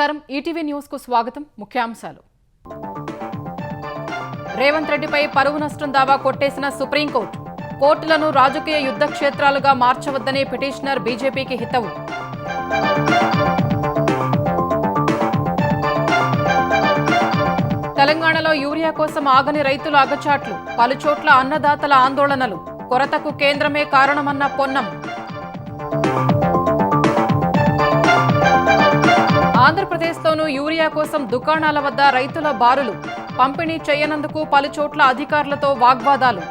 నమస్కారం ETV news కు స్వాగతం ముఖ్యాంశాలు రేవంత్ రెడ్డిపై పరువు నష్టం దావా కొట్టేసిన సుప్రీంకోర్టు కోర్టులను రాజకీయ యుద్ధ క్షేత్రాలుగా మార్చవద్దని పిటిషనర్ బీజేపీకి హితవు తెలంగాణలో యూరియా కోసం ఆగని రైతుల అగచాట్లు పలుచోట్ల అన్నదాతల ఆందోళనలు కొరతకు కేంద్రమే కారణమన్న పొన్నం ఆంధ్రప్రదేశ్లోనూ యూరియా కోసం దుకాణాల వద్ద రైతుల బారులు పంపిణీ చేయనందుకు పలుచోట్ల అధికారులతో వాగ్వాదాలు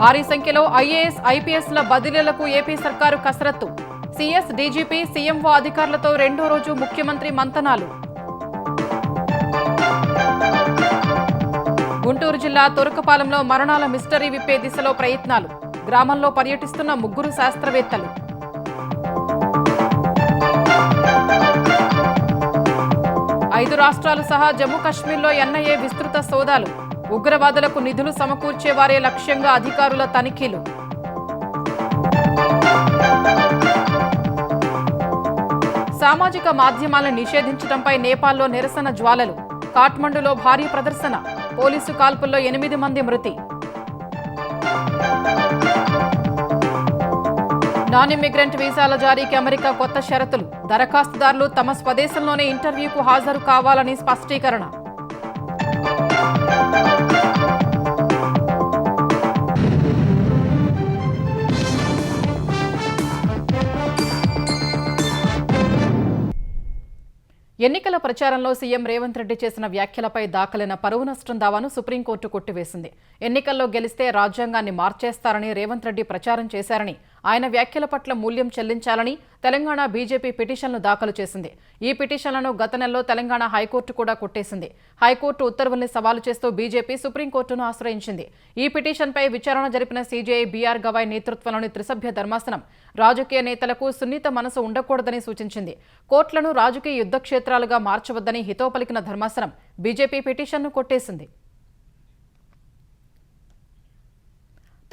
భారీ సంఖ్యలో ఐఏఎస్ ఐపీఎస్ల బదిలీలకు ఏపీ సర్కారు కసరత్తు సీఎస్ డీజీపీ సీఎంఓ అధికారులతో రెండో రోజు ముఖ్యమంత్రి మంతనాలు గుంటూరు జిల్లా తురకపాలెంలో మరణాల మిస్టరీ విప్పే దిశలో ప్రయత్నాలు గ్రామంలో పర్యటిస్తున్న ముగ్గురు శాస్త్రవేత్తలు ఐదు రాష్ట్రాలు సహా జమ్మూ కశ్మీర్లో ఎన్ఐఏ విస్తృత సోదాలు ఉగ్రవాదులకు నిధులు సమకూర్చే వారే లక్ష్యంగా అధికారుల తనిఖీలు సామాజిక మాధ్యమాలను నిషేధించడంపై నేపాల్లో నిరసన జ్వాలలు కాఠ్మండూలో భారీ ప్రదర్శన పోలీసు కాల్పుల్లో 8 మంది మృతి నాన్ ఇమిగ్రెంట్ వీసాల జారీకి అమెరికా కొత్త షరతులు దరఖాస్తుదారులు తమ స్వదేశంలోనే ఇంటర్వ్యూకు హాజరు కావాలని స్పష్టీకరణ ఎన్నికల ప్రచారంలో సీఎం రేవంత్ రెడ్డి చేసిన వ్యాఖ్యలపై దాఖలైన పరువు నష్టం దావాను సుప్రీంకోర్టు కొట్టివేసింది. ఎన్నికల్లో గెలిస్తే రాజ్యాంగాన్ని మార్చేస్తారని రేవంత్ రెడ్డి ప్రచారం చేశారని, ఆయన వ్యాఖ్యల పట్ల మూల్యం చెల్లించాలని తెలంగాణ బీజేపీ పిటిషన్లు దాఖలు చేసింది. ఈ పిటిషన్లను గత నెలలో తెలంగాణ హైకోర్టు కూడా కొట్టేసింది. హైకోర్టు ఉత్తర్వుల్ని సవాలు చేస్తూ బీజేపీ సుప్రీంకోర్టును ఆశ్రయించింది. ఈ పిటిషన్పై విచారణ జరిపిన సీజేఐ బీఆర్ గవాయ్ నేతృత్వంలోని త్రిసభ్య ధర్మాసనం రాజకీయ నేతలకు సున్నిత మనసు ఉండకూడదని సూచించింది. కోర్టులను రాజకీయ యుద్ధ క్షేత్రాలుగా మార్చవద్దని హితవు పలికిన ధర్మాసనం బీజేపీ పిటిషన్ను కొట్టేసింది.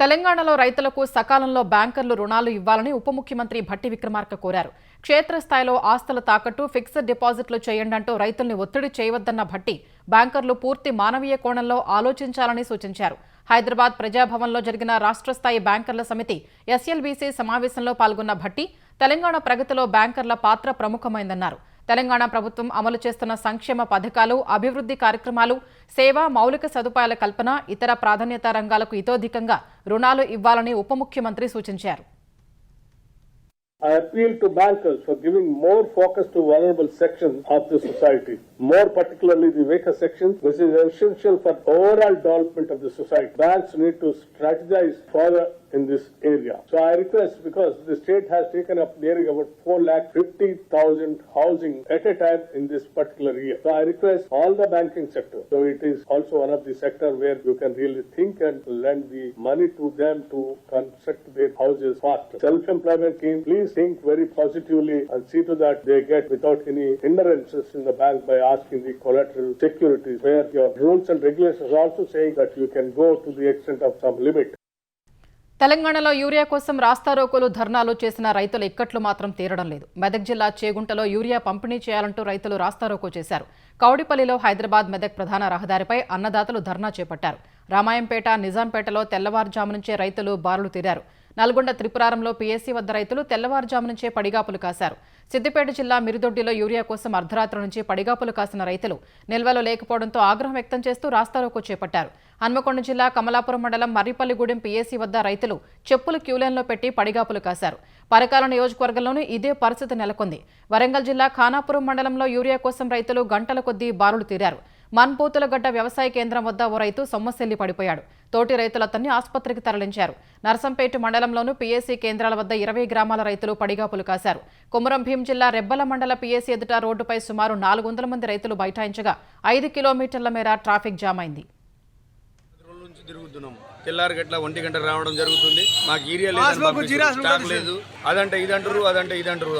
తెలంగాణలో రైతులకు సకాలంలో బ్యాంకర్లు రుణాలు ఇవ్వాలని ఉప ముఖ్యమంత్రి భట్టి విక్రమార్క కోరారు. క్షేత్రస్థాయిలో ఆస్తుల తాకట్టు ఫిక్స్డ్ డిపాజిట్లు చేయండంటూ రైతుల్ని ఒత్తిడి చేయవద్దన్న భట్టి బ్యాంకర్లు పూర్తి మానవీయ కోణంలో ఆలోచించాలని సూచించారు. హైదరాబాద్ ప్రజాభవన్లో జరిగిన రాష్ట్ర స్థాయి బ్యాంకర్ల సమితి ఎస్ఎల్బీసీ సమావేశంలో పాల్గొన్న భట్టి తెలంగాణ ప్రగతిలో బ్యాంకర్ల పాత్ర ప్రముఖమైందన్నారు. తెలంగాణ ప్రభుత్వం అమలు చేస్తున్న సంక్షేమ పథకాలు, అభివృద్ధి కార్యక్రమాలు, సేవ, మౌలిక సదుపాయాల కల్పన, ఇతర ప్రాధాన్యతా రంగాలకు ఇతోధికంగా రుణాలు ఇవ్వాలని ఉప ముఖ్యమంత్రి సూచించారు. I appeal to bankers for giving more focus to vulnerable sections of the society, more particularly the weaker sections. This is essential for overall development of the society. Banks need to strategize further in this area. So I request, because the state has taken up nearly about 4,50,000 housing at a time in this particular year. So I request all the banking sector. So it is also one of the sector where you can really think and lend the money to them to construct their houses faster. Self-employment scheme, please think very positively and see to that they get without any hindrances in the bank by asking the collateral securities, where your rules and regulations are also saying that you can go to the extent of some limit. తెలంగాణలో urea కోసం రాస్తారోకోలు, ధర్నాలు చేసిన రైతుల ఇక్కట్లు మాత్రం తీరడం లేదు. మెదక్ జిల్లా చేగుంటలో urea పంపిణీ చేయాలంటూ రైతులు రాస్తారోకో చేశారు. కౌడిపల్లిలో హైదరాబాద్ మెదక్ ప్రధాన రహదారిపై అన్నదాతలు ధర్నా చేపట్టారు. రామాయంపేట, నిజాంపేటలో తెల్లవారుజాము నుంచే రైతులు బారులు తీరారు. నల్గొండ త్రిపురారంలో పీఎస్సీ వద్ద రైతులు తెల్లవారుజాము నుంచే పడిగాపులు కాశారు. సిద్దిపేట జిల్లా మిరుదొడ్డిలో యూరియా కోసం అర్ధరాత్రి నుంచి పడిగాపులు కాసిన రైతులు నిల్వలు లేకపోవడంతో ఆగ్రహం వ్యక్తం చేస్తూ రాస్తారోకో చేపట్టారు. హన్మకొండ జిల్లా కమలాపురం మండలం మర్రిపల్లిగూడెం పీఎస్సీ వద్ద రైతులు చెప్పులు క్యూలైన్లో పెట్టి పడిగాపులు కాశారు. పరకాల నియోజకవర్గంలోనూ ఇదే పరిస్థితి నెలకొంది. వరంగల్ జిల్లా ఖానాపురం మండలంలో యూరియా కోసం రైతులు గంటల కొద్దీ బారులు తీరారు. మన్పూతులగడ్డ వ్యవసాయ కేంద్రం వద్ద ఓ రైతు సొమ్మసిల్లి పడిపోయాడు. తోటి రైతులు అతన్ని ఆసుపత్రికి తరలించారు. నర్సంపేట మండలంలోనూ పీఎస్సీ కేంద్రాల వద్ద 20 గ్రామాల రైతులు పడిగాపులు కాశారు. కొమురం భీం జిల్లా రెబ్బల మండల పీఎస్సీ ఎదుట రోడ్డుపై సుమారు 400 మంది రైతులు బైఠాయించగా 5 కిలోమీటర్ల మేర ట్రాఫిక్ జామ్ అయింది. తెల్లారి గట్ల 1 గంట రావడం జరుగుతుంది. మాకు ఏరియా లేదు, స్టాక్ లేదు, అదంటే ఇది అంటారు,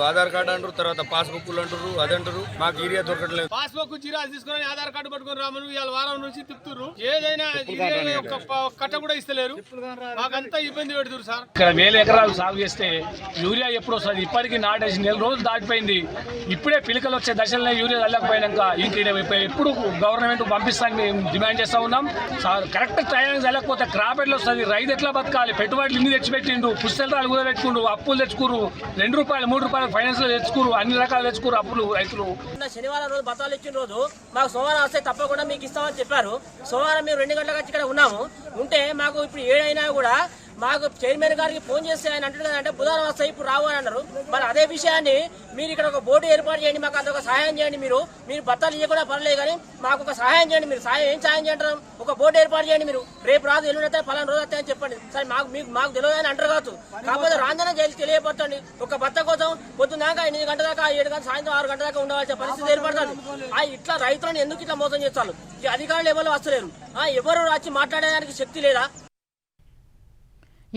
ఆధార్ కార్డు అంటారు, తర్వాత పాస్బుక్లు అంటారు, అదంటారు. మాకు ఏరియా దొరకట్లేదు. పాస్బుక్ జిరాక్స్ తీసుకొని ఆధార్ కార్డు పట్టుకొని రామను ఇవాళ వారం నుంచి తిప్పుతున్నారు. ఏదైనా కట్ట కూడా ఇస్తలేరు. మాకంతా ఇబ్బంది పెడుతున్నారు సార్. ఇక్కడ 1000 ఎకరాలు సాగు చేస్తే యూరియా ఎప్పుడు వస్తుంది? ఇప్పటికీ నాటేసి 4 రోజులు దాటిపోయింది. ఇప్పుడే పిలకలు వచ్చే దశలో యూరియా చల్లకపోయినాక ఎప్పుడు గవర్నమెంట్ పంపిస్తానికి మేము డిమాండ్ చేస్తా ఉన్నాం. కరెక్ట్ టైం చల్లకపోతే క్రాప్ ఎట్లా వస్తుంది? రైతు ఎట్లా బతకాలి? పెట్టుబడులు ఇన్ని తెచ్చిపెట్టిండు, పుస్తకాలు కూడా పెట్టుకుంటూ అప్పులు తెచ్చుకురు, 2 రూపాయలు 3 రూపాయలు ఫైనాన్స్ లో తెచ్చుకురు, అన్ని రకాలు తెచ్చుకురు అప్పులు రైతులు. శనివారం రోజు బతాలు ఇచ్చిన రోజు మాకు సోమవారం వస్తే తప్పకుండా మీకు ఇస్తామని చెప్పారు. సోమవారం మేము 2 గంటలకు వచ్చి ఇక్కడ ఉన్నాము. ఉంటే మాకు ఇప్పుడు 7 అయినా కూడా మాకు చైర్మన్ గారికి ఫోన్ చేస్తే ఆయన అంటారు కదంటే బుధవారం వస్తాయి ఇప్పుడు రావు అని అన్నారు. మరి అదే విషయాన్ని మీరు ఇక్కడ ఒక బోర్డు ఏర్పాటు చేయండి, మాకు అదొక సహాయం చేయండి. మీరు బత్తాలు ఇవ్వకుండా పర్లేదు కానీ మాకు ఒక సహాయం చేయండి. మీరు ఏం సహాయం చేయంటారు? ఒక బోర్డు ఏర్పాటు చేయండి. మీరు రేపు రాదు ఎల్లుండి పలానా రోజు వస్తాయని చెప్పండి. సరే మాకు తెలియదు అని అంటారు కావచ్చు. కాకపోతే రాంజన తెలియపరచండి. ఒక బత్త కోసం పొద్దున్నాక 8 గంటల దాకా 7 గంటల సాయంత్రం 6 గంటల దాకా ఉండవలసిన పరిస్థితి ఏర్పడుతుంది. ఇట్లా రైతులను ఎందుకు ఇట్లా మోసం చేస్తారు? ఈ అధికారులు ఎవరు వస్తలేరు. ఎవరు వచ్చి మాట్లాడడానికి శక్తి లేదా?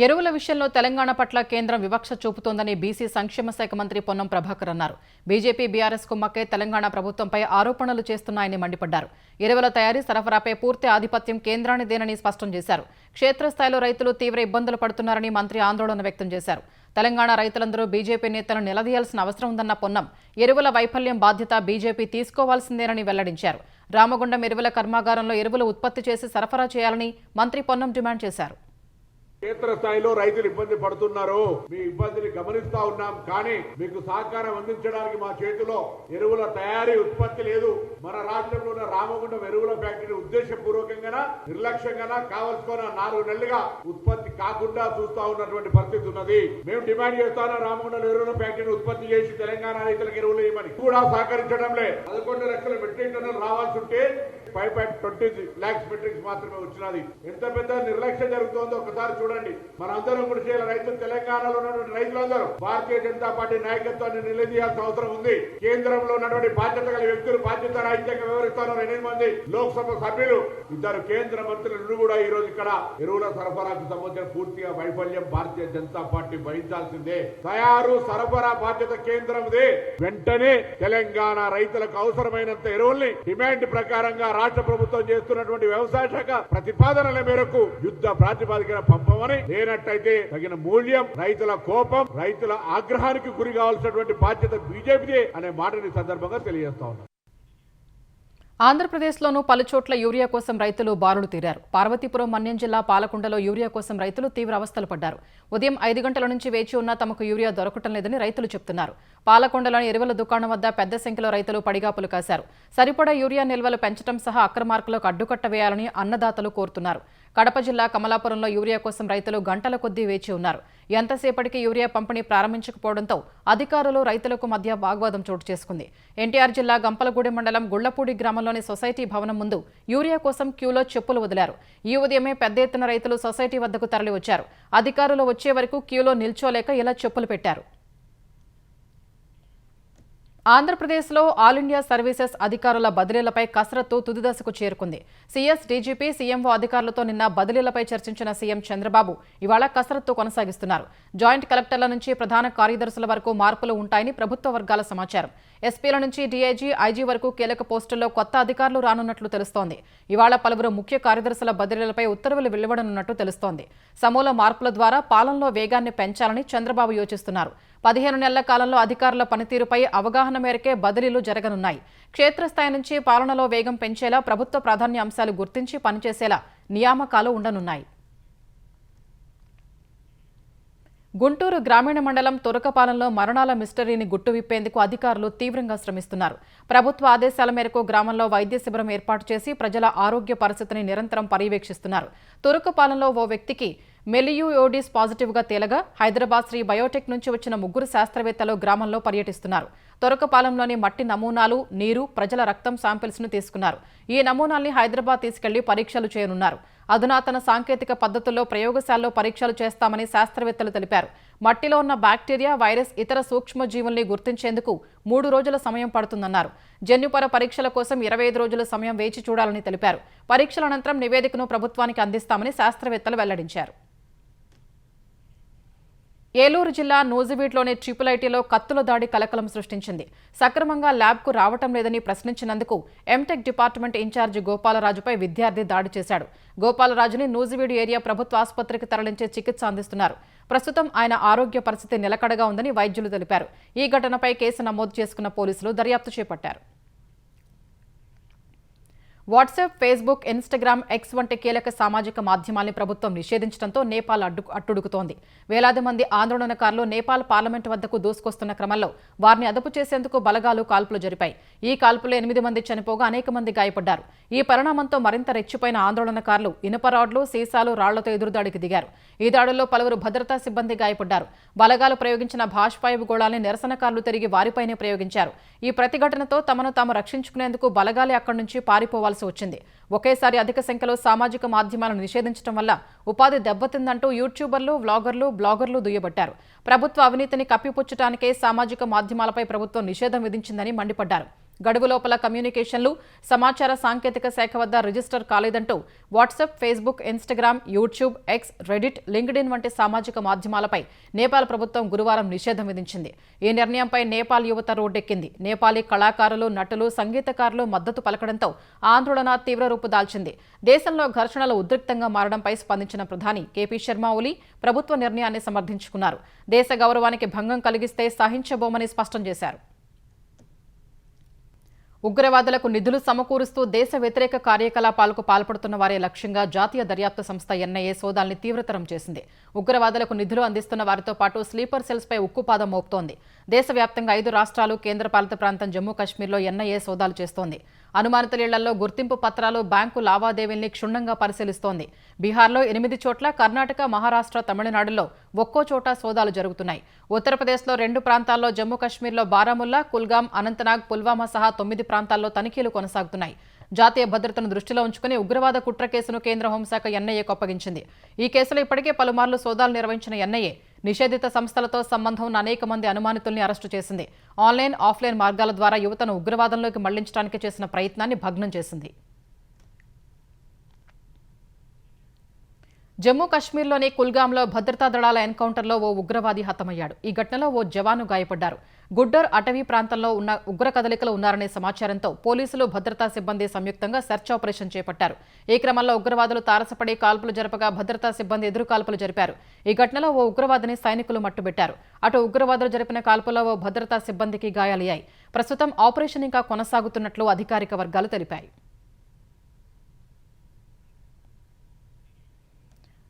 ఎరువుల విషయంలో తెలంగాణ పట్ల కేంద్రం వివక్ష చూపుతోందని బీసీ సంక్షేమ శాఖ మంత్రి పొన్నం ప్రభాకర్ అన్నారు. బీజేపీ బీఆర్ఎస్ కుమ్మక్కే తెలంగాణ ప్రభుత్వంపై ఆరోపణలు చేస్తున్నాయని మండిపడ్డారు. ఎరువుల తయారీ సరఫరాపై పూర్తి ఆధిపత్యం కేంద్రానిదేనని స్పష్టం చేశారు. క్షేత్రస్థాయిలో రైతులు తీవ్ర ఇబ్బందులు పడుతున్నారని మంత్రి ఆందోళన వ్యక్తం చేశారు. తెలంగాణ రైతులందరూ బీజేపీ నేతలను నిలదీయాల్సిన అవసరం ఉందన్న పొన్నం ఎరువుల వైఫల్యం బాధ్యత బీజేపీ తీసుకోవాల్సిందేనని వెల్లడించారు. రామగుండం ఎరువుల కర్మాగారంలో ఎరువులు ఉత్పత్తి చేసి సరఫరా చేయాలని మంత్రి పొన్నం డిమాండ్ చేశారు. క్షేత్రస్థాయిలో రైతులు ఇబ్బంది పడుతున్నారు. మీ ఇబ్బందిని గమనిస్తా ఉన్నాం. కానీ మీకు సహకారం అందించడానికి మా చేతిలో ఎరువుల తయారీ ఉత్పత్తి లేదు. మన రాష్ట్రంలో ఉన్న రామగుండం ఎరువుల ఫ్యాక్టరీ ఉద్దేశపూర్వకంగా నిర్లక్ష్యంగా కావలసుకున్న 4 నెలలుగా ఉత్పత్తి కాకుండా చూస్తా ఉన్నటువంటి పరిస్థితి ఉన్నది. మేము డిమాండ్ చేస్తాను రామగుండం ఎరువుల ఫ్యాక్టరీని ఉత్పత్తి చేసి తెలంగాణ రైతులకు ఎరువులు ఇవ్వమని కూడా సహకరించడం లే. 11 లక్షల మెట్రిక్ టన్నులు రావాల్సి ఉంటే 5.20 lakhs మెట్రిక్స్ మాత్రమే వచ్చినది. ఎంత పెద్ద నిర్లక్ష్యం జరుగుతుందో ఒకసారి చూడండి. మనందరం కూడా చేయాలి. రైతులు తెలంగాణలో ఉన్నటువంటి రైతులందరూ భారతీయ జనతా పార్టీ నాయకత్వాన్ని నిలదీయాల్సిన అవసరం ఉంది. కేంద్రంలో ఉన్నటువంటి బాధ్యత గల వ్యక్తులు బాధ్యత రాహిత్యంగా వివరిస్తున్నారు. 8 మంది లోక్సభ సభ్యులు, 2 కేంద్ర మంత్రులు కూడా ఈ రోజు ఇక్కడ ఎరువుల సరఫరాకు సంబంధించిన పూర్తిగా వైఫల్యం భారతీయ జనతా పార్టీ వహించాల్సిందే. తయారు సరఫరా బాధ్యత కేంద్రందే. వెంటనే తెలంగాణ రైతులకు అవసరమైనంత ఎరువుల్ని డిమాండ్ ప్రకారంగా రాష్ట్ర ప్రభుత్వం చేస్తున్నటువంటి వ్యవసాయ శాఖ ప్రతిపాదనల మేరకు యుద్ధ ప్రాతిపదికన పంపమని, లేనట్టయితే తగిన మూల్యం, రైతుల కోపం, రైతుల ఆగ్రహానికి గురి కావాల్సినటువంటి బాధ్యత బీజేపీదే అనే మాటని సందర్భంగా తెలియజేస్తా ఉన్నాం. ఆంధ్రప్రదేశ్లోనూ పలుచోట్ల యూరియా కోసం రైతులు బారులు తీరారు. పార్వతీపురం మన్యం జిల్లా పాలకొండలో యూరియా కోసం రైతులు తీవ్ర అవస్థలు పడ్డారు. ఉదయం 5 గంటల నుంచి వేచి ఉన్నా తమకు యూరియా దొరకటం లేదని రైతులు చెబుతున్నారు. పాలకొండలోని ఎరువుల దుకాణం వద్ద పెద్ద సంఖ్యలో రైతులు పడిగాపులు కాశారు. సరిపడా యూరియా నిల్వలు పెంచడం సహా అక్రమార్కులకు అడ్డుకట్ట వేయాలని అన్నదాతలు కోరుతున్నారు. కడప జిల్లా కమలాపురంలో యూరియా కోసం రైతులు గంటల కొద్దీ వేచి ఉన్నారు. ఎంతసేపటికి యూరియా పంపిణీ ప్రారంభించకపోవడంతో అధికారులు రైతులకు మధ్య వాగ్వాదం చోటు చేసుకుంది. ఎన్టీఆర్ జిల్లా గంపలగూడెం మండలం గుళ్లపూడి గ్రామంలోని సొసైటీ భవనం ముందు యూరియా కోసం క్యూలో చెప్పులు వదిలారు. ఈ ఉదయమే పెద్ద ఎత్తున రైతులు సొసైటీ వద్దకు తరలి వచ్చారు. అధికారులు వచ్చే వరకు క్యూలో నిల్చోలేక ఇలా చెప్పులు పెట్టారు. ఆంధ్రప్రదేశ్లో ఆల్ ఇండియా సర్వీసెస్ అధికారుల బదిలీలపై కసరత్తు తుదిదశకు చేరుకుంది. సీఎస్, డీజీపీ, సీఎంఓ అధికారులతో నిన్న బదిలీలపై చర్చించిన సీఎం చంద్రబాబు ఇవాళ కసరత్తు కొనసాగిస్తున్నారు. జాయింట్ కలెక్టర్ల నుంచి ప్రధాన కార్యదర్శుల వరకు మార్పులు ఉంటాయని ప్రభుత్వ వర్గాల సమాచారం. ఎస్పీల నుంచి డీఐజీ, ఐజీ వరకు కీలక పోస్టుల్లో కొత్త అధికారులు రానున్నట్లు తెలుస్తోంది. ఇవాళ పలువురు ముఖ్య కార్యదర్శుల బదిలీలపై ఉత్తర్వులు వెలువడనున్నట్టు తెలుస్తోంది. సమూల మార్పుల ద్వారా పాలనలో వేగాన్ని పెంచాలని చంద్రబాబు యోచిస్తున్నారు. 15 నెలల కాలంలో అధికారుల పనితీరుపై అవగాహన మేరకే బదిలీలు జరగనున్నాయి. క్షేత్రస్థాయి నుంచి పాలనలో వేగం పెంచేలా ప్రభుత్వ ప్రాధాన్య అంశాలు గుర్తించి పనిచేసేలా నియామకాలు ఉండనున్నాయి. గుంటూరు గ్రామీణ మండలం తురకపాలెంలో మరణాల మిస్టరీని గుట్టువిప్పేందుకు అధికారులు తీవ్రంగా శ్రమిస్తున్నారు. ప్రభుత్వ ఆదేశాల మేరకు గ్రామంలో వైద్య శిబిరం ఏర్పాటు చేసి ప్రజల ఆరోగ్య పరిస్థితిని నిరంతరం పర్యవేక్షిస్తున్నారు. తురకపాలెంలో ఓ వ్యక్తికి మెలియూయోడిస్ పాజిటివ్గా తేలగా హైదరాబాద్ శ్రీ బయోటెక్ నుంచి వచ్చిన 3 శాస్త్రవేత్తలు గ్రామంలో పర్యటిస్తున్నారు. తొరకపాలెంలోని మట్టి నమూనాలు, నీరు, ప్రజల రక్తం శాంపిల్స్ ను తీసుకున్నారు. ఈ నమూనాల్ని హైదరాబాద్ తీసుకెళ్లి పరీక్షలు చేయనున్నారు. అధునాతన సాంకేతిక పద్ధతుల్లో ప్రయోగశాలలో పరీక్షలు చేస్తామని శాస్త్రవేత్తలు తెలిపారు. మట్టిలో ఉన్న బ్యాక్టీరియా, వైరస్, ఇతర సూక్ష్మజీవుల్ని గుర్తించేందుకు 3 రోజుల సమయం పడుతుందన్నారు. జన్యుపర పరీక్షల కోసం 25 రోజుల సమయం వేచి చూడాలని తెలిపారు. పరీక్షల అనంతరం నివేదికను ప్రభుత్వానికి అందిస్తామని శాస్త్రవేత్తలు వెల్లడించారు. ఏలూరు జిల్లా నూజివీడ్లోని ఐఐటీలో కత్తుల దాడి కలకలం సృష్టించింది. సక్రమంగా ల్యాబ్కు రావటం లేదని ప్రశ్నించినందుకు ఎంటెక్ డిపార్ట్మెంట్ ఇన్ఛార్జి గోపాలరాజుపై విద్యార్థి దాడి చేశాడు. గోపాలరాజుని నూజివీడు ఏరియా ప్రభుత్వ ఆసుపత్రికి తరలించి చికిత్స అందిస్తున్నారు. ప్రస్తుతం ఆయన ఆరోగ్య పరిస్థితి నిలకడగా ఉందని వైద్యులు తెలిపారు. ఈ ఘటనపై కేసు నమోదు చేసుకున్న పోలీసులు దర్యాప్తు చేపట్టారు. వాట్సాప్, ఫేస్బుక్, ఇన్స్టాగ్రామ్, ఎక్స్ వంటి కీలక సామాజిక మాధ్యమాల్ని ప్రభుత్వం నిషేధించడంతో నేపాల్ అట్టుడుగుతోంది. వేలాది మంది ఆందోళనకారులు నేపాల్ పార్లమెంటు వద్దకు దూసుకొస్తున్న క్రమంలో వారిని అదుపు చేసేందుకు బలగాలు కాల్పులు జరిపాయి. ఈ కాల్పులో 8 మంది చనిపోగా అనేక మంది గాయపడ్డారు. ఈ పరిణామంతో మరింత రెచ్చిపోయిన ఆందోళనకారులు ఇనుప రాడ్లు, సీసాలు, రాళ్లతో ఎదురుదాడికి దిగారు. ఈ దాడుల్లో పలువురు భద్రతా సిబ్బంది గాయపడ్డారు. బలగాలు ప్రయోగించిన భాష్పాయువు గోళాల్ని నిరసనకారులు తిరిగి వారిపైనే ప్రయోగించారు. ఈ ప్రతిఘటనతో తమను తాము రక్షించుకునేందుకు బలగాలే అక్కడి నుంచి పారిపోవాల్సి వచ్చింది. ఒకేసారి అధిక సంఖ్యలో సామాజిక మాధ్యమాలను నిషేధించడం వల్ల ఉపాధి దెబ్బతిందంటూ యూట్యూబర్లు, బ్లాగర్లు దుయ్యబట్టారు. ప్రభుత్వ అవినీతిని కప్పిపుచ్చటానికే సామాజిక మాధ్యమాలపై ప్రభుత్వం నిషేధం విధించిందని మండిపడ్డారు. గడువు లోపల కమ్యూనికేషన్లు, సమాచార సాంకేతిక శాఖ వద్ద రిజిస్టర్ కాలేదంటూ WhatsApp, Facebook, Instagram, YouTube, X, Reddit, LinkedIn వంటి సామాజిక మాధ్యమాలపై నేపాల్ ప్రభుత్వం గురువారం నిషేధం విధించింది. ఈ నిర్ణయంపై నేపాల్ యువత రోడ్డెక్కింది. నేపాలీ కళాకారులు, నటులు, సంగీతకారులు మద్దతు పలకడంతో ఆందోళన తీవ్ర రూపు దాల్చింది. దేశంలో ఘర్షణలు ఉద్రిక్తంగా మారడంపై స్పందించిన ప్రధాని కేపీ శర్మ ఓలీ ప్రభుత్వ నిర్ణయాన్ని సమర్థించుకున్నారు. దేశ గౌరవానికి భంగం కలిగిస్తే సహించబోమని స్పష్టం చేశారు. ఉగ్రవాదులకు నిధులు సమకూరుస్తూ దేశ వ్యతిరేక కార్యకలాపాలకు పాల్పడుతున్న వారే లక్ష్యంగా జాతీయ దర్యాప్తు సంస్థ ఎన్ఐఏ సోదాల్ని తీవ్రతరం చేసింది. ఉగ్రవాదులకు నిధులు అందిస్తున్న వారితో పాటు స్లీపర్ సెల్స్ పై ఉక్కుపాదం మోపుతోంది. దేశవ్యాప్తంగా 5 రాష్ట్రాలు, కేంద్రపాలిత ప్రాంతం జమ్మూ కాశ్మీర్లో ఎన్ఐఏ సోదాలు చేస్తోంది. అనుమానితుల ఇళ్లలో గుర్తింపు పత్రాలు, బ్యాంకు లావాదేవీల్ని క్షుణ్ణంగా పరిశీలిస్తోంది. బీహార్లో 8 చోట్ల, కర్ణాటక, మహారాష్ట్ర, తమిళనాడులో ఒక్కో చోట సోదాలు జరుగుతున్నాయి. ఉత్తరప్రదేశ్లో 2 ప్రాంతాల్లో, జమ్మూ కాశ్మీర్లో బారాముల్లా, కుల్గాం, అనంతనాగ్, పుల్వామా సహా 9 ప్రాంతాల్లో తనిఖీలు కొనసాగుతున్నాయి. జాతీయ భద్రతను దృష్టిలో ఉంచుకుని ఉగ్రవాద కుట్ర కేసును కేంద్ర హోంశాఖ ఎన్ఐఏకు అప్పగించింది. ఈ కేసులో ఇప్పటికే పలుమార్లు సోదాలు నిర్వహించిన ఎన్ఐఏ నిషేధిత సంస్థలతో సంబంధం ఉన్న అనేక మంది అనుమానితుల్ని అరెస్టు చేసింది. ఆన్లైన్, ఆఫ్లైన్ మార్గాల ద్వారా యువతను ఉగ్రవాదంలోకి మళ్లించడానికి చేసిన ప్రయత్నాన్ని భగ్నం చేసింది. జమ్మూ కాశ్మీర్లోని కుల్గాంలో భద్రతా దళాల ఎన్కౌంటర్లో ఓ ఉగ్రవాది హతమయ్యాడు. ఈ ఘటనలో ఓ జవాను గాయపడ్డారు. గుడ్డర్ అటవీ ప్రాంతంలో ఉన్న ఉగ్ర కదలికలు ఉన్నారనే సమాచారంతో పోలీసులు, భద్రతా సిబ్బంది సంయుక్తంగా సెర్చ్ ఆపరేషన్ చేపట్టారు. ఈ క్రమంలో ఉగ్రవాదులు తారసపడి కాల్పులు జరపగా భద్రతా సిబ్బంది ఎదురు కాల్పులు జరిపారు. ఈ ఘటనలో ఓ ఉగ్రవాదిని సైనికులు మట్టుబెట్టారు. అటు ఉగ్రవాదులు జరిపిన కాల్పుల్లో ఓ భద్రతా సిబ్బందికి గాయాలయ్యాయి. ప్రస్తుతం ఆపరేషన్ ఇంకా కొనసాగుతున్నట్లు అధికారిక వర్గాలు తెలిపాయి.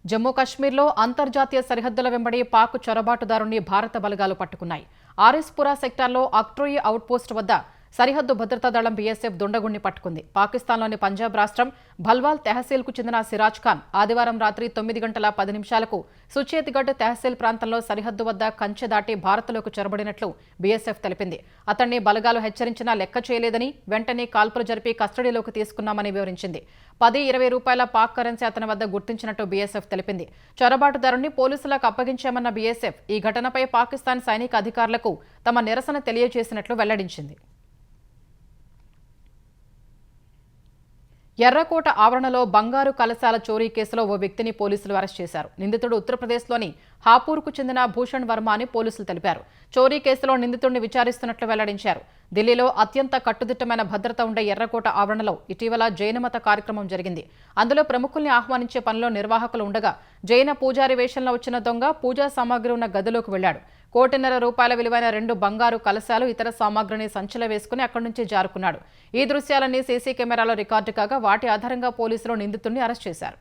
జమ్మూ కాశ్మీర్లో అంతర్జాతీయ సరిహద్దుల వెంబడి పాక్ చొరబాటుదారుణ్ణి భారత బలగాలు పట్టుకున్నాయి. ఆర్ఎస్పురా సెక్టార్లో అక్ట్రోయి అవుట్పోస్ట్ వద్ద సరిహద్దు భద్రతా దళం బీఎస్ఎఫ్ దుండగుణ్ణి పట్టుకుంది. పాకిస్తాన్లోని పంజాబ్ రాష్ట్రం భల్వాల్ తెహసీల్కు చెందిన సిరాజ్ ఖాన్ ఆదివారం రాత్రి 9 గంటల 10 నిమిషాలకు సుచేత్గఢ్ తెహసీల్ ప్రాంతంలో సరిహద్దు వద్ద కంచె దాటి భారత్లోకి చొరబడినట్లు బీఎస్ఎఫ్ తెలిపింది. అతన్ని బలగాలు హెచ్చరించినా లెక్క చేయలేదని, వెంటనే కాల్పులు జరిపి కస్టడీలోకి తీసుకున్నామని వివరించింది. 10-20 రూపాయల పాక్ కరెన్సీ అతని వద్ద గుర్తించినట్టు బీఎస్ఎఫ్ తెలిపింది. చొరబాటుదారుణ్ణి పోలీసులకు అప్పగించామన్న బీఎస్ఎఫ్ ఈ ఘటనపై పాకిస్తాన్ సైనిక అధికారులకు తమ నిరసన తెలియజేసినట్లు వెల్లడించింది. ఎర్రకోట ఆవరణలో బంగారు కలశాల చోరీ కేసులో ఓ వ్యక్తిని పోలీసులు అరెస్ట్ చేశారు. నిందితుడు ఉత్తరప్రదేశ్లోని హాపూర్కు చెందిన భూషణ్ వర్మ అని పోలీసులు తెలిపారు. చోరీ కేసులో నిందితుడిని విచారిస్తున్నట్లు వెల్లడించారు. ఢిల్లీలో అత్యంత కట్టుదిట్టమైన భద్రత ఉండే ఎర్రకోట ఆవరణలో ఇటీవల జైనమత కార్యక్రమం జరిగింది. అందులో ప్రముఖుల్ని ఆహ్వానించే పనిలో నిర్వాహకులు ఉండగా జైన పూజారి వేషంలో వచ్చిన దొంగ పూజా సామాగ్రి ఉన్న గదిలోకి వెళ్లాడు. 1,50,00,000 రూపాయల విలువైన 2 బంగారు కలశాలు, ఇతర సామాగ్రిని సంచిలో వేసుకుని అక్కడి నుంచి జారుకున్నాడు. ఈ దృశ్యాలన్నీ సీసీ కెమెరాలో రికార్డు కాగా వాటి ఆధారంగా పోలీసులు నిందితుడిని అరెస్ట్ చేశారు.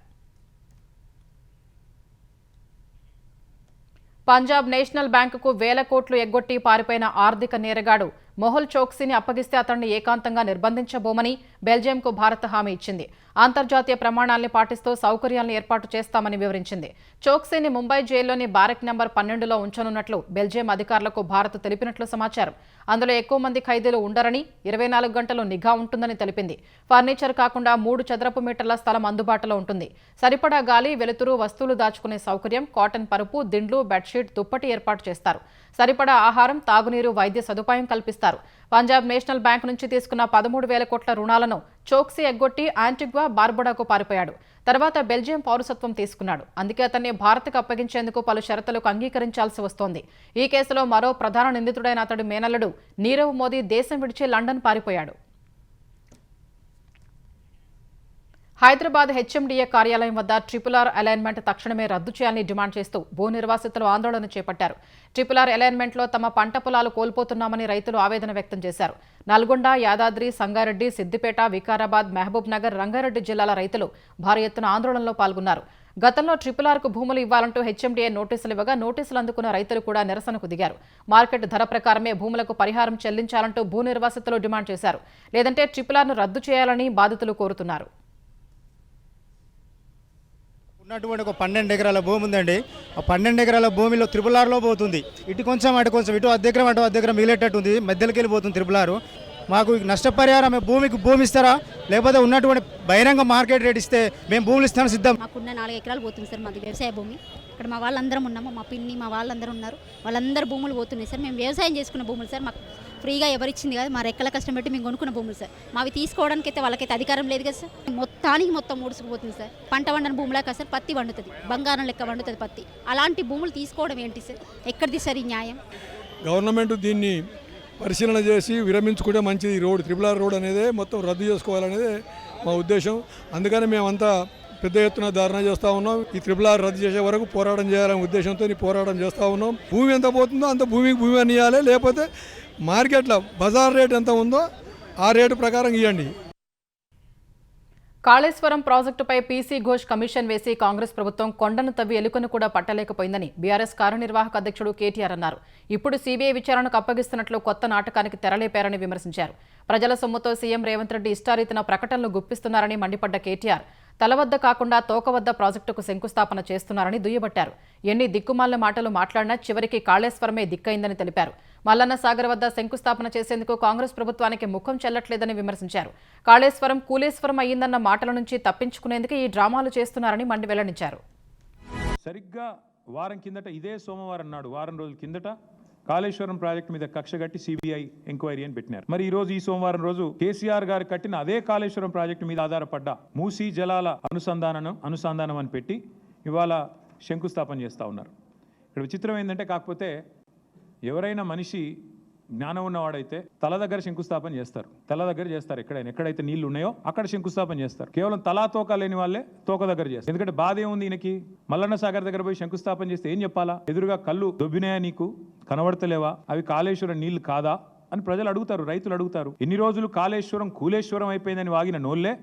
పంజాబ్ నేషనల్ బ్యాంకుకు 1,000 కోట్లు ఎగ్గొట్టి పారిపోయిన ఆర్థిక నేరగాడు మొహుల్ చోక్సీని అప్పగిస్తే అతన్ని ఏకాంతంగా నిర్బంధించబోమని బెల్జియంకు భారత్ హామీ ఇచ్చింది. అంతర్జాతీయ ప్రమాణాల్ని పాటిస్తూ సౌకర్యాలను ఏర్పాటు చేస్తామని వివరించింది. చోక్సీని ముంబై జైల్లోని బ్యారెక్ నంబర్ 12లో ఉంచనున్నట్లు బెల్జియం అధికారులకు భారత్ తెలిపినట్లు సమాచారం. అందులో ఎక్కువ మంది ఖైదీలు ఉండరని, 24 గంటలు నిఘా ఉంటుందని తెలిపింది. ఫర్నిచర్ కాకుండా 3 చదరపు మీటర్ల స్థలం అందుబాటులో ఉంటుంది. సరిపడా గాలి, వెలుతురు, వస్తువులు దాచుకునే సౌకర్యం, కాటన్ పరుపు, దిండ్లు, బెడ్షీట్, దుప్పటి ఏర్పాటు చేస్తారు. సరిపడా ఆహారం, తాగునీరు, వైద్య సదుపాయం కల్పిస్తారు. పంజాబ్ నేషనల్ బ్యాంక్ నుంచి తీసుకున్న 13,000 కోట్ల రుణాలను చోక్సీ ఎగ్గొట్టి యాంటిగ్వా, బార్బుడాకు పారిపోయాడు. తర్వాత బెల్జియం పౌరసత్వం తీసుకున్నాడు. అందుకే అతన్ని భారత్కు అప్పగించేందుకు పలు షరతులకు అంగీకరించాల్సి వస్తోంది. ఈ కేసులో మరో ప్రధాన నిందితుడైన అతడి మేనల్లుడు నీరవ్ మోదీ దేశం విడిచి లండన్ పారిపోయాడు. హైదరాబాద్ హెచ్ఎండిఏ కార్యాలయం వద్ద RRR అలైన్మెంట్ తక్షణమే రద్దు చేయాలని డిమాండ్ చేస్తూ భూ నిర్వాసితులు ఆందోళన చేపట్టారు. RRR అలైన్మెంట్లో తమ పంట పొలాలు కోల్పోతున్నామని రైతులు ఆవేదన వ్యక్తం చేశారు. నల్గొండ, యాదాద్రి, సంగారెడ్డి, సిద్దిపేట, వికారాబాద్, మహబూబ్ నగర్, రంగారెడ్డి జిల్లాల రైతులు భారీ ఎత్తున ఆందోళనలో పాల్గొన్నారు. గతంలో RRRకు భూములు ఇవ్వాలంటూ హెచ్ఎండిఏ నోటీసులు ఇవ్వగా నోటీసులు అందుకున్న రైతులు కూడా నిరసనకు దిగారు. మార్కెట్ ధర ప్రకారమే భూములకు పరిహారం చెల్లించాలంటూ భూ నిర్వాసితులు డిమాండ్ చేశారు. లేదంటే RRRను రద్దు చేయాలని బాధితులు కోరుతున్నారు. ఉన్నటువంటి ఒక 12 ఎకరాల భూమి ఉందండి. ఆ 12 ఎకరాల భూమిలో RRRలో పోతుంది. ఇటు కొంచెం అటు కొంచెం, ఇటు అద్దెకరం అటు అద్దెకరం మిగిలేటట్టు ఉంది. మధ్యలోకి వెళ్ళిపోతుంది RRR. మాకు నష్టపరిహారం భూమి ఇస్తారా, లేకపోతే ఉన్నటువంటి బహిరంగ మార్కెట్ రేట్ ఇస్తే మేము భూములు ఇస్తాను సిద్ధం. మాకున్న 4 ఎకరాలు పోతుంది సార్. మాది వ్యవసాయ భూమి. ఇక్కడ మా వాళ్ళందరం ఉన్నాము, మా పిన్ని, మా వాళ్ళందరూ ఉన్నారు. వాళ్ళందరూ భూములు పోతున్నాయి సార్. మేము వ్యవసాయం చేసుకున్న భూములు సార్. మాకు ఫ్రీగా ఎవరిచ్చింది కాదు, మా రెక్కల కష్టం పెట్టి మేము కొనుక్కున్న భూములు సార్. మావి తీసుకోవడానికి అయితే వాళ్ళకైతే అధికారం లేదు కదా సార్. మొత్తం ఊడ్చుకుపోతుంది సార్. పంట వండని భూములా కదా సార్, పత్తి వండుతుంది, బంగారం లెక్క వండుతుంది పత్తి. అలాంటి భూములు తీసుకోవడం ఏంటి సార్? ఎక్కడిది సార్ ఈ న్యాయం? గవర్నమెంట్ దీన్ని పరిశీలన చేసి విరమించుకుంటే మంచిది. RRR రోడ్ అనేది మొత్తం రద్దు చేసుకోవాలనేది మా ఉద్దేశం. అందుకని మేమంతా పెద్ద ఎత్తున ధారణ చేస్తూ ఉన్నాం. ఈ RRR రద్దు చేసే వరకు పోరాటం చేయాలనే ఉద్దేశంతో పోరాటం చేస్తూ ఉన్నాం. భూమి ఎంత పోతుందో అంత భూమి అని ఇవ్వాలి, లేకపోతే మార్కెట్లో బజార్ రేట్ ఎంత ఉందో ఆ రేటు ప్రకారం ఇవ్వండి. కాళేశ్వరం ప్రాజెక్టుపై పీసీ ఘోష్ కమిషన్ వేసి కాంగ్రెస్ ప్రభుత్వం కొండను తవ్వి ఎలుకను కూడా పట్టలేకపోయిందని బీఆర్ఎస్ కార్యనిర్వాహక అధ్యక్షుడు కేటీఆర్ అన్నారు. ఇప్పుడు సీబీఐ విచారణకు అప్పగిస్తున్నట్లు కొత్త నాటకానికి తెరలేపారని విమర్శించారు. ప్రజల సొమ్ముతో సీఎం రేవంత్ రెడ్డి ఇష్టారీతిన ప్రకటనలు గుప్పిస్తున్నారని మండిపడ్డ కేటీఆర్ తలవద్ద కాకుండా తోకవద్ద ప్రాజెక్టుకు శంకుస్థాపన చేస్తున్నారని దుయ్యబట్టారు. ఎన్ని దిక్కుమాల మాటలు మాట్లాడినా చివరికి కాళేశ్వరమే దిక్కైందని తెలిపారు. మల్లన్న సాగర్ వద్ద శంకుస్థాపన చేసేందుకు కాంగ్రెస్ ప్రభుత్వానికి ముఖం చెల్లట్లేదని విమర్శించారు. కాళేశ్వరం కూలేశ్వరం అయ్యిందన్న మాటల నుంచి తప్పించుకునేందుకు ఈ డ్రామాలు చేస్తున్నారని వెల్లడించారు. సరిగ్గా వారం కిందట, ఇదే సోమవారం నాడు, వారం రోజుల కిందట కాళేశ్వరం ప్రాజెక్టు మీద కక్ష కట్టి సిబిఐ ఎంక్వైరీ అని పెట్టినారు. మరి ఈ రోజు, ఈ సోమవారం రోజు కేసీఆర్ గారు కట్టిన అదే కాళేశ్వరం ప్రాజెక్టు మీద ఆధారపడ్డ మూసీ జలాల అనుసంధానం అని పెట్టి ఇవాళ శంకుస్థాపన చేస్తూ ఉన్నారు. ఇక్కడ విచిత్రం ఏంటంటే, కాకపోతే ఎవరైనా మనిషి జ్ఞానం ఉన్నవాడైతే తల దగ్గర శంకుస్థాపన చేస్తారు. తల దగ్గర చేస్తారు. ఎక్కడైతే నీళ్లు ఉన్నాయో అక్కడ శంకుస్థాపన చేస్తారు. కేవలం తలా తోక లేని వాళ్ళే తోక దగ్గర చేస్తారు. ఎందుకంటే బాధ ఏముంది ఈయనకి? మల్లన్న సాగర్ దగ్గర పోయి శంకుస్థాపన చేస్తే ఏం చెప్పాలా? ఎదురుగా కళ్ళు దొబ్బినాయా, నీకు కనబడతలేవా, అవి కాళేశ్వరం నీళ్లు కాదా అని ప్రజలు అడుగుతారు, రైతులు అడుగుతారు. ఎన్ని రోజులు కాళేశ్వరం కూలేశ్వరం అయిపోయిందని వాగిన నోళ్లే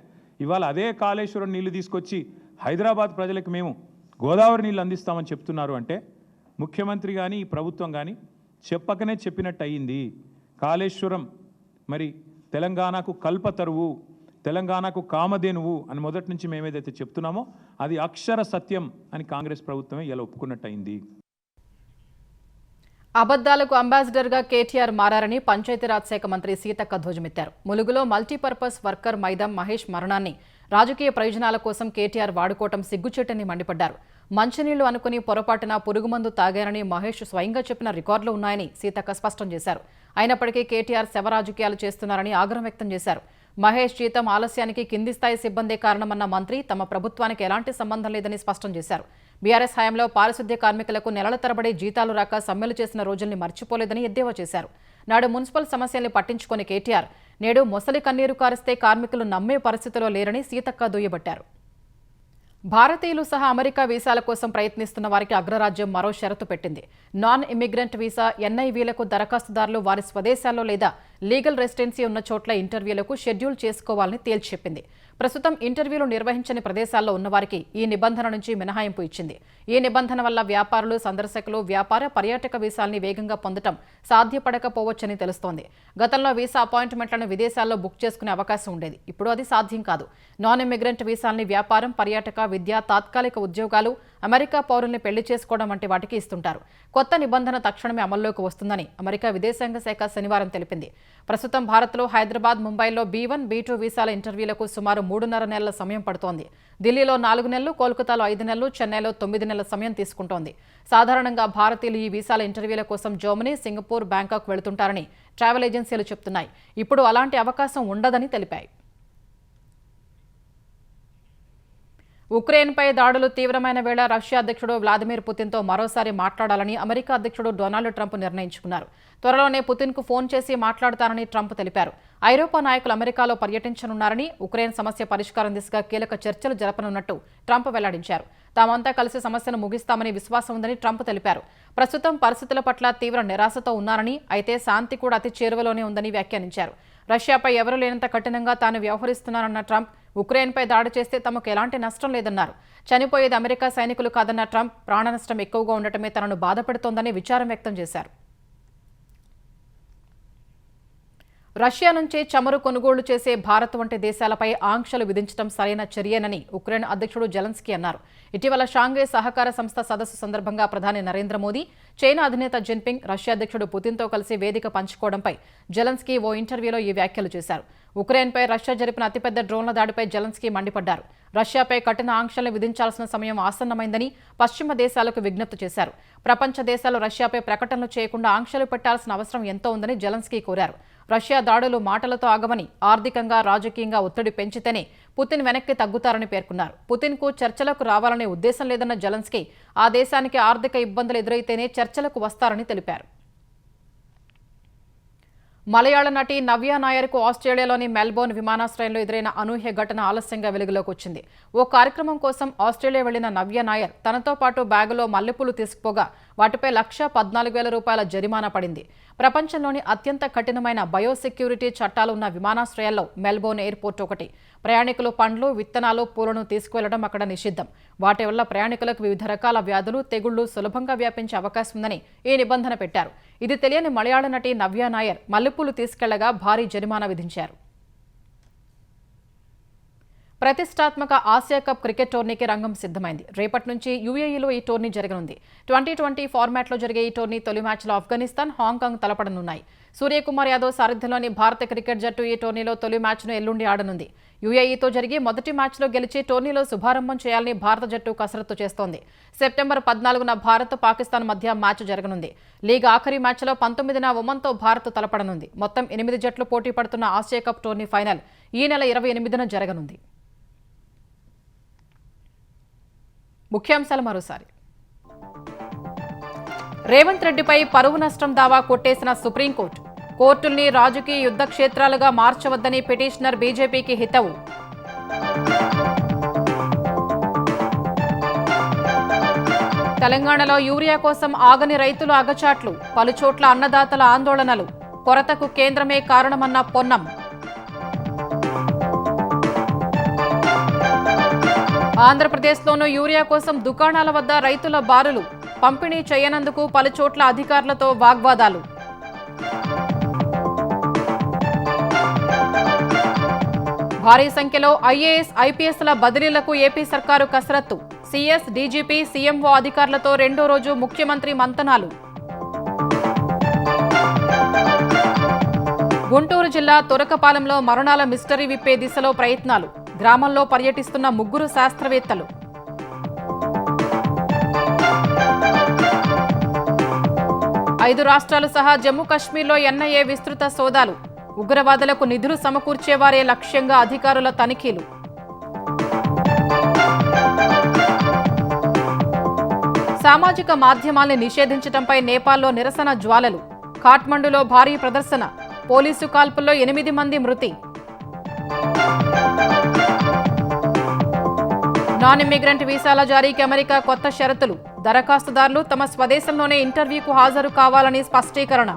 ఇవాళ అదే కాళేశ్వరం నీళ్లు తీసుకొచ్చి హైదరాబాద్ ప్రజలకు మేము గోదావరి నీళ్లు అందిస్తామని చెప్తున్నారు. అంటే ముఖ్యమంత్రి కానీ ఈ ప్రభుత్వం కానీ చెప్పకనే చెప్పినట్టు అయ్యింది. కాళేశ్వరం మరి తెలంగాణకు కల్పతరువు, తెలంగాణకు కామధేనువు అని మొదటి నుంచి మేమేదైతే చెప్తున్నామో అది అక్షర సత్యం అని కాంగ్రెస్ ప్రభుత్వమే ఇలా ఒప్పుకున్నట్టు అయింది. అబద్దాలకు అంబాసిడర్గా కేటీఆర్ మారని పంచాయతీరాజ్ శాఖ మంత్రి సీతక్క ధ్వజమెత్తారు. ములుగులో మల్టీపర్పస్ వర్కర్ మైదం మహేష్ మరణాన్ని రాజకీయ ప్రయోజనాల కోసం కేటీఆర్ వాడుకోవటం సిగ్గుచేటని మండిపడ్డారు. మంచినీళ్లు అనుకుని పొరపాటున పురుగుమందు తాగారని మహేష్ స్వయంగా చెప్పిన రికార్డులు ఉన్నాయని సీతక్క స్పష్టం చేశారు. అయినప్పటికీ కేటీఆర్ శవ రాజకీయాలు చేస్తున్నారని ఆగ్రహం వ్యక్తం చేశారు. మహేష్ జీతం ఆలస్యానికి కింది స్థాయి సిబ్బందే కారణమన్న మంత్రి తమ ప్రభుత్వానికి ఎలాంటి సంబంధం లేదని స్పష్టం చేశారు. బీఆర్ఎస్ హయాంలో పారిశుద్ధ్య కార్మికులకు నెలల తరబడి జీతాలు రాక సమ్మెలు చేసిన రోజుల్ని మర్చిపోలేదని ఎద్దేవా చేశారు. నాడు మున్సిపల్ సమస్యల్ని పట్టించుకుని కేటీఆర్ నేడు మొసలి కన్నీరు కారిస్తే కార్మికులు నమ్మే పరిస్థితిలో లేరని సీతక్క దుయ్యబట్టారు. భారతీయులు సహా అమెరికా వీసాల కోసం ప్రయత్నిస్తున్న వారికి అగ్రరాజ్యం మరో షరతు పెట్టింది. నాన్ ఇమిగ్రెంట్ వీసా ఎన్ఐవీలకు దరఖాస్తుదారులు వారి స్వదేశాల్లో లేదా లీగల్ రెసిడెన్సీ ఉన్న చోట్ల ఇంటర్వ్యూలకు షెడ్యూల్ చేసుకోవాలని తేల్చి చెప్పింది. ప్రస్తుతం ఇంటర్వ్యూలు నిర్వహించని ప్రదేశాల్లో ఉన్నవారికి ఈ నిబంధన నుంచి మినహాయింపు ఇచ్చింది. ఈ నిబంధన వల్ల వ్యాపారులు, సందర్శకులు వ్యాపార, పర్యాటక వీసాల్ని వేగంగా పొందడం సాధ్యపడకపోవచ్చని తెలుస్తోంది. గతంలో వీసా అపాయింట్మెంట్లను విదేశాల్లో బుక్ చేసుకునే అవకాశం ఉండేది. ఇప్పుడు అది సాధ్యం కాదు. నాన్ ఇమిగ్రెంట్ వీసాల్ని వ్యాపారం, పర్యాటక, విద్య, తాత్కాలిక ఉద్యోగాలు, అమెరికా పౌరుల్ని పెళ్లి చేసుకోవడం వంటి వాటికి ఇస్తుంటారు. కొత్త నిబంధన తక్షణమే అమల్లోకి వస్తుందని అమెరికా విదేశాంగ శాఖ శనివారం తెలిపింది. ప్రస్తుతం భారత్లో హైదరాబాద్, ముంబైలో B1, B2 వీసాల ఇంటర్వ్యూలకు సుమారు 3.5 నెలల సమయం పడుతోంది. ఢిల్లీలో 4 నెలలు, కోల్కతాలో 5 నెలలు, చెన్నైలో 9 నెలల సమయం తీసుకుంటోంది. సాధారణంగా భారతీయులు ఈ వీసాల ఇంటర్వ్యూల కోసం జర్మనీ, సింగపూర్, బ్యాంకాక్ వెళుతుంటారని ట్రావెల్ ఏజెన్సీలు చెబుతున్నాయి. ఇప్పుడు అలాంటి అవకాశం ఉండదని తెలిపాయి. ఉక్రెయిన్పై దాడులు తీవ్రమైన వేళ రష్యా అధ్యక్షుడు వ్లాదిమిర్ పుతిన్తో మరోసారి మాట్లాడాలని అమెరికా అధ్యక్షుడు డొనాల్డ్ ట్రంప్ నిర్ణయించుకున్నారు. త్వరలోనే పుతిన్కు ఫోన్ చేసి మాట్లాడతానని ట్రంప్ తెలిపారు. ఐరోపా నాయకులు అమెరికాలో పర్యటించనున్నారని, ఉక్రెయిన్ సమస్య పరిష్కారం దిశగా కీలక చర్చలు జరపనున్నట్టు ట్రంప్ వెల్లడించారు. తామంతా కలిసి సమస్యను ముగిస్తామని విశ్వాసం ఉందని ట్రంప్ తెలిపారు. ప్రస్తుతం పరిస్థితుల పట్ల తీవ్ర నిరాశతో ఉన్నారని, అయితే శాంతి కూడా అతి చేరువలోనే ఉందని వ్యాఖ్యానించారు. రష్యాపై ఎవరూ లేనంత కఠినంగా తాను వ్యవహరిస్తున్నారన్న ట్రంప్, ఉక్రెయిన్పై దాడి చేస్తే తమకు ఎలాంటి నష్టం లేదన్నారు. చనిపోయేది అమెరికా సైనికులు కాదన్న ట్రంప్, ప్రాణ నష్టం ఎక్కువగా ఉండటమే తనను బాధపెడుతోందని విచారం వ్యక్తం చేశారు. రష్యా నుంచి చమురు కొనుగోలు చేసే భారత్ వంటి దేశాలపై ఆంక్షలు విధించడం సరైన చర్యేనని ఉక్రెయిన్ అధ్యక్షుడు జెలెన్స్కీ అన్నారు. ఇటీవల షాంఘై సహకార సంస్థ సదస్సు సందర్భంగా ప్రధాని నరేంద్ర మోదీ, చైనా అధినేత జిన్పింగ్, రష్యా అధ్యక్షుడు పుతిన్తో కలిసి వేదిక పంచుకోవడంపై జెలెన్స్కీ ఓ ఇంటర్వ్యూలో ఈ వ్యాఖ్యలు చేశారు. ఉక్రెయిన్పై రష్యా జరిపిన అతిపెద్ద డ్రోన్ల దాడిపై జెలెన్స్కీ మండిపడ్డారు. రష్యాపై కఠిన ఆంక్షలు విధించాల్సిన సమయం ఆసన్నమైందని పశ్చిమ దేశాలకు విజ్ఞప్తి చేశారు. ప్రపంచ దేశాలు రష్యాపై ప్రకటనలు చేయకుండా ఆంక్షలు పెట్టాల్సిన అవసరం ఎంతో ఉందని జెలెన్స్కీ కోరారు. రష్యా దాడులు మాటలతో ఆగమని, ఆర్థికంగా, రాజకీయంగా ఒత్తిడి పెంచితేనే పుతిన్ వెనక్కి తగ్గుతారని పేర్కొన్నారు. పుతిన్కు చర్చలకు రావాలనే ఉద్దేశం లేదన్న జెలెన్స్కీ, ఆ దేశానికి ఆర్థిక ఇబ్బందులు ఎదురైతేనే చర్చలకు వస్తారని తెలిపారు. మలయాళ నటి నవ్య నాయర్కు ఆస్ట్రేలియాలోని మెల్బోర్న్ విమానాశ్రయంలో ఎదురైన అనూహ్య ఘటన ఆలస్యంగా వెలుగులోకి వచ్చింది. ఓ కార్యక్రమం కోసం ఆస్ట్రేలియా వెళ్లిన నవ్య నాయర్ తనతో పాటు బ్యాగులో మల్లెపూలు తీసుకుపోగా వాటిపై ₹114,000 జరిమానా పడింది. ప్రపంచంలోని అత్యంత కఠినమైన బయోసెక్యూరిటీ చట్టాలు ఉన్న విమానాశ్రయాల్లో మెల్బోర్న్ ఎయిర్పోర్ట్ ఒకటి. ప్రయాణికులు పండ్లు, విత్తనాలు, పూలను తీసుకువెళ్లడం అక్కడ నిషిద్ధం. వాటి వల్ల ప్రయాణికులకు వివిధ రకాల వ్యాధులు, తెగుళ్లు సులభంగా వ్యాపించే అవకాశం ఉందని ఈ నిబంధన పెట్టారు. ఇది తెలియని మలయాళ నటి నవ్య నాయర్ మల్లెపూలు తీసుకెళ్లగా భారీ జరిమానా విధించారు. ప్రతిష్టాత్మక ఆసియా కప్ క్రికెట్ టోర్నీకి రంగం సిద్ధమైంది. రేపటి నుంచి యూఏఈలో ఈ టోర్నీ జరగనుంది. 2020 ఫార్మాట్లో జరిగే ఈ టోర్నీ తొలి మ్యాచ్లో ఆఫ్ఘనిస్తాన్, హాంకాంగ్ తలపడనున్నాయి. సూర్యకుమార్ యాదవ్ సారథ్యంలోని భారత క్రికెట్ జట్టు ఈ టోర్నీలో తొలి మ్యాచ్ను ఎల్లుండి ఆడనుంది. యూఏఈతో జరిగి మొదటి మ్యాచ్లో గెలిచి టోర్నీలో శుభారంభం చేయాలని భారత జట్టు కసరత్తు చేస్తోంది. సెప్టెంబర్ 14న భారత్, పాకిస్తాన్ మధ్య మ్యాచ్ జరగనుంది. లీగ్ ఆఖరి మ్యాచ్లో 19న ఒమన్తో భారత్ తలపడనుంది. మొత్తం 8 జట్లు పోటీ పడుతున్న ఆసియా కప్ టోర్నీ ఫైనల్ ఈ నెల 28న జరగనుంది. ముఖ్యాంశాలు మరోసారి. రేవంత్ రెడ్డిపై పరువు నష్టం దావా కొట్టేసిన సుప్రీంకోర్టు. కోర్టుల్ని రాజకీయ యుద్ధ క్షేత్రాలుగా మార్చవద్దని పిటిషనర్ బీజేపీకి హితవు. తెలంగాణలో యూరియా కోసం ఆగని రైతులు అగచాట్లు, పలుచోట్ల అన్నదాతల ఆందోళనలు, కొరతకు కేంద్రమే కారణమన్న పొన్నం. ఆంధ్రప్రదేశ్లోనూ యూరియా కోసం దుకాణాల వద్ద రైతుల బారులు, పంపిణీ చేయనందుకు పలుచోట్ల అధికారులతో వాగ్వాదాలు. భారీ సంఖ్యలో ఐఏఎస్, ఐపీఎస్ల బదిలీలకు ఏపీ సర్కారు కసరత్తు. సీఎస్, డీజీపీ, సీఎంఓ అధికారులతో రెండో రోజు ముఖ్యమంత్రి మంతనాలు. గుంటూరు జిల్లా తురకపాలెంలో మరణాల మిస్టరీ విప్పే దిశలో ప్రయత్నాలు. గ్రామంలో పర్యటిస్తున్న 3 శాస్త్రవేత్తలు. ఐదు రాష్ట్రాలు సహా జమ్మూ కశ్మీర్లో ఎన్ఐఏ విస్తృత సోదాలు. ఉగ్రవాదులకు నిధులు సమకూర్చేవారే లక్ష్యంగా అధికారుల తనిఖీలు. సామాజిక మాధ్యమాల్ని నిషేధించడంపై నేపాల్లో నిరసన జ్వాలలు. ఖాట్మండులో భారీ ప్రదర్శన. పోలీసు కాల్పుల్లో 8 మంది మృతి. నాన్ ఇమ్మిగ్రెంట్ వీసాల జారీకి అమెరికా కొత్త షరతులు. దరఖాస్తుదారులు తమ స్వదేశంలోనే ఇంటర్వ్యూకు హాజరు కావాలని స్పష్టీకరణ.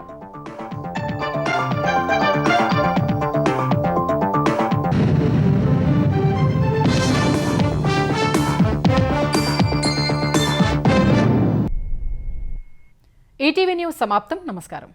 ఈటీవీ న్యూస్ సమాప్తం. నమస్కారం.